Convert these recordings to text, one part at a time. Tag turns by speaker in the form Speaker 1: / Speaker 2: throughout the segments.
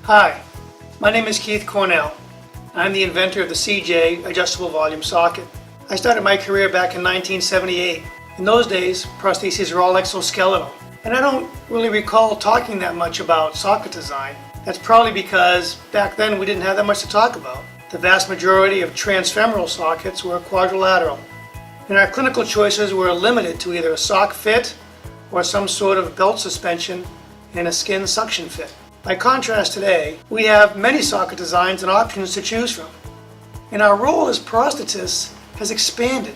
Speaker 1: Hi, my name is Keith Cornell. I'm the inventor of the CJ adjustable volume socket. I started my career back in 1978. In those days, prostheses were all exoskeletal. And I don't really recall talking that much about socket design. That's probably because back then we didn't have that much to talk about. The vast majority of transfemoral sockets were quadrilateral. And our clinical choices were limited to either a sock fit or some sort of belt suspension and a skin suction fit. By contrast, today, we have many socket designs and options to choose from. And our role as prosthetists has expanded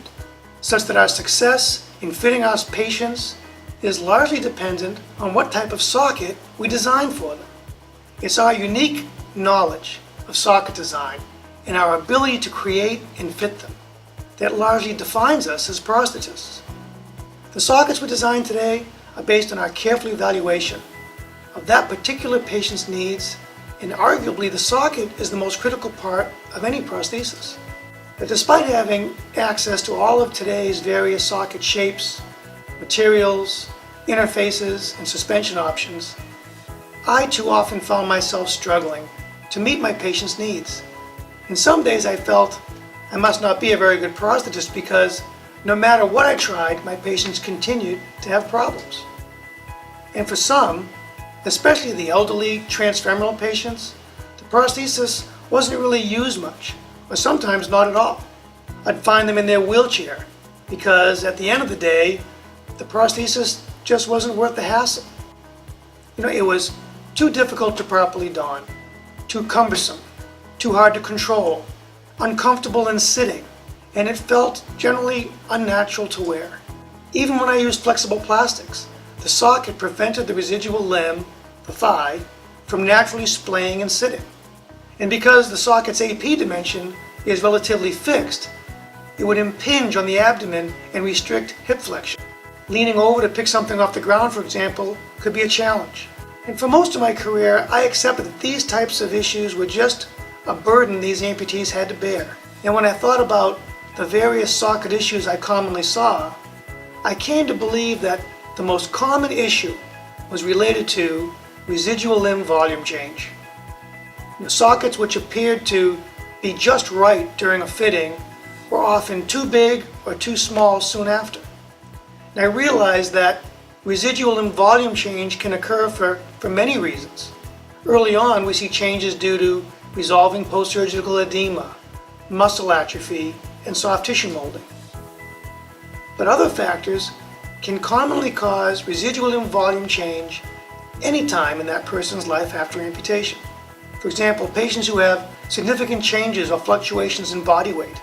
Speaker 1: such that our success in fitting our patients is largely dependent on what type of socket we design for them. It's our unique knowledge of socket design and our ability to create and fit them that largely defines us as prosthetists. The sockets we design today are based on our careful evaluation of that particular patient's needs, and arguably the socket is the most critical part of any prosthesis. But despite having access to all of today's various socket shapes, materials, interfaces, and suspension options, I too often found myself struggling to meet my patients' needs. And some days I felt I must not be a very good prosthetist because no matter what I tried, my patients continued to have problems. And for some, especially the elderly transfemoral patients, the prosthesis wasn't really used much, or sometimes not at all. I'd find them in their wheelchair because at the end of the day, the prosthesis just wasn't worth the hassle. It was too difficult to properly don, too cumbersome, too hard to control, uncomfortable in sitting, and it felt generally unnatural to wear. Even when I used flexible plastics, the socket prevented the residual limb, the thigh, from naturally splaying and sitting. And because the socket's AP dimension is relatively fixed, it would impinge on the abdomen and restrict hip flexion. Leaning over to pick something off the ground, for example, could be a challenge. And for most of my career, I accepted that these types of issues were just a burden these amputees had to bear. And when I thought about the various socket issues I commonly saw, I came to believe that the most common issue was related to residual limb volume change. The sockets which appeared to be just right during a fitting were often too big or too small soon after. And I realized that residual limb volume change can occur for many reasons. Early on, we see changes due to resolving post-surgical edema, muscle atrophy, and soft tissue molding. But other factors can commonly cause residual limb volume change anytime in that person's life after amputation. For example, patients who have significant changes or fluctuations in body weight,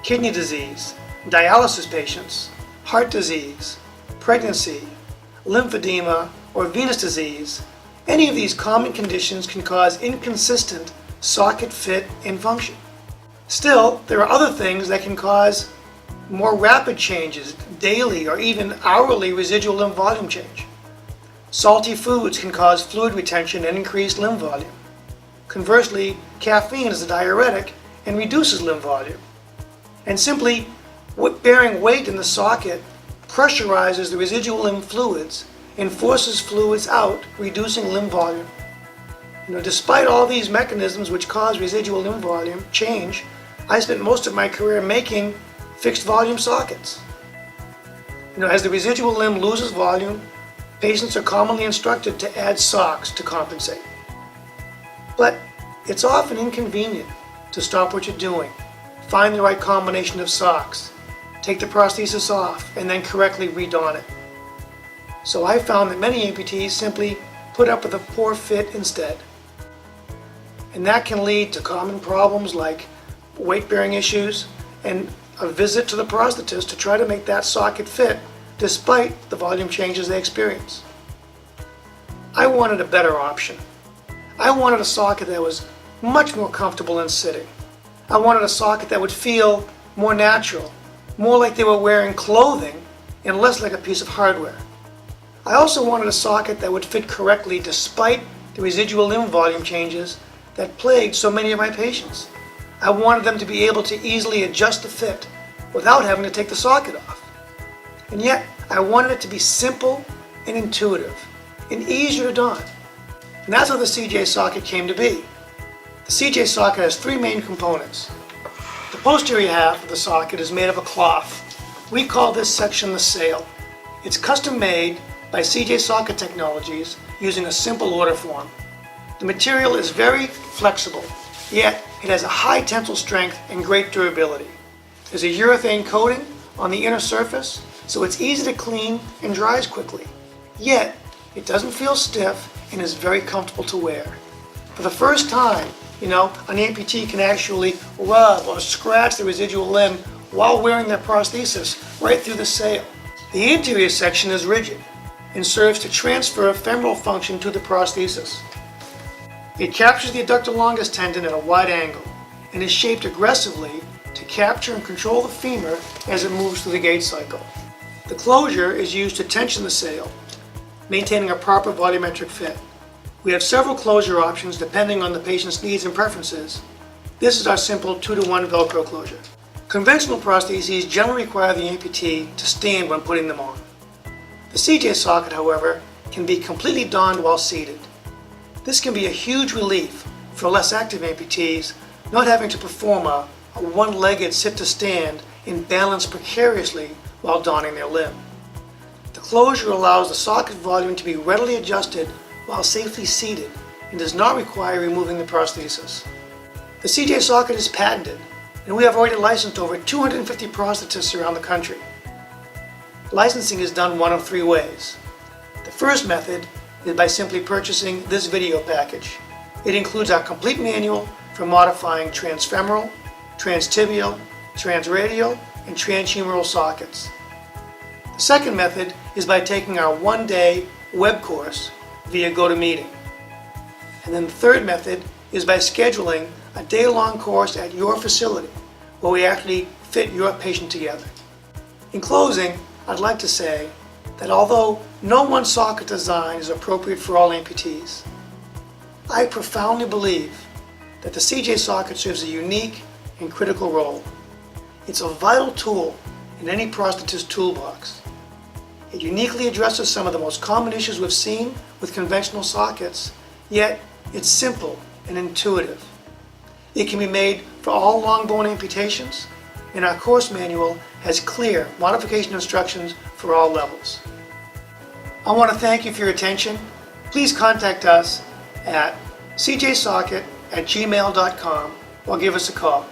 Speaker 1: kidney disease, dialysis patients, heart disease, pregnancy, lymphedema, or venous disease. Any of these common conditions can cause inconsistent socket fit and function. Still, there are other things that can cause more rapid changes, daily or even hourly residual limb volume change. Salty foods can cause fluid retention and increased limb volume. Conversely, caffeine is a diuretic and reduces limb volume. And simply bearing weight in the socket pressurizes the residual limb fluids and forces fluids out, reducing limb volume. Despite all these mechanisms which cause residual limb volume change, I spent most of my career making fixed volume sockets. As the residual limb loses volume, patients are commonly instructed to add socks to compensate. But it's often inconvenient to stop what you're doing, find the right combination of socks, take the prosthesis off, and then correctly redon it. So I found that many amputees simply put up with a poor fit instead. And that can lead to common problems like weight-bearing issues and a visit to the prosthetist to try to make that socket fit despite the volume changes they experience. I wanted a better option. I wanted a socket that was much more comfortable in sitting. I wanted a socket that would feel more natural, more like they were wearing clothing and less like a piece of hardware. I also wanted a socket that would fit correctly despite the residual limb volume changes that plagued so many of my patients. I wanted them to be able to easily adjust the fit without having to take the socket off. And yet, I wanted it to be simple and intuitive and easier to don. And that's how the CJ socket came to be. The CJ socket has three main components. The posterior half of the socket is made of a cloth. We call this section the sail. It's custom made by CJ Socket Technologies using a simple order form. The material is very flexible, yet it has a high tensile strength and great durability. There's a urethane coating on the inner surface, so it's easy to clean and dries quickly. Yet, it doesn't feel stiff and is very comfortable to wear. For the first time, an amputee can actually rub or scratch the residual limb while wearing their prosthesis right through the sail. The anterior section is rigid and serves to transfer femoral function to the prosthesis. It captures the adductor longus tendon at a wide angle and is shaped aggressively to capture and control the femur as it moves through the gait cycle. The closure is used to tension the sail, maintaining a proper volumetric fit. We have several closure options depending on the patient's needs and preferences. This is our simple 2-to-1 Velcro closure. Conventional prostheses generally require the amputee to stand when putting them on. The CJ socket, however, can be completely donned while seated. This can be a huge relief for less active amputees not having to perform a one-legged sit-to-stand and balance precariously while donning their limb. The closure allows the socket volume to be readily adjusted while safely seated and does not require removing the prosthesis. The CJ socket is patented, and we have already licensed over 250 prosthetists around the country. Licensing is done one of three ways. The first method is by simply purchasing this video package. It includes our complete manual for modifying transfemoral, transtibial, transradial, and transhumeral sockets. The second method is by taking our one-day web course via GoToMeeting. And then the third method is by scheduling a day-long course at your facility where we actually fit your patient together. In closing, I'd like to say that although no one socket design is appropriate for all amputees, I profoundly believe that the CJ socket serves a unique and critical role. It's a vital tool in any prosthetist toolbox. It uniquely addresses some of the most common issues we've seen with conventional sockets, yet it's simple and intuitive. It can be made for all long bone amputations, and our course manual has clear modification instructions for all levels. I want to thank you for your attention. Please contact us at cjsocket@gmail.com or give us a call.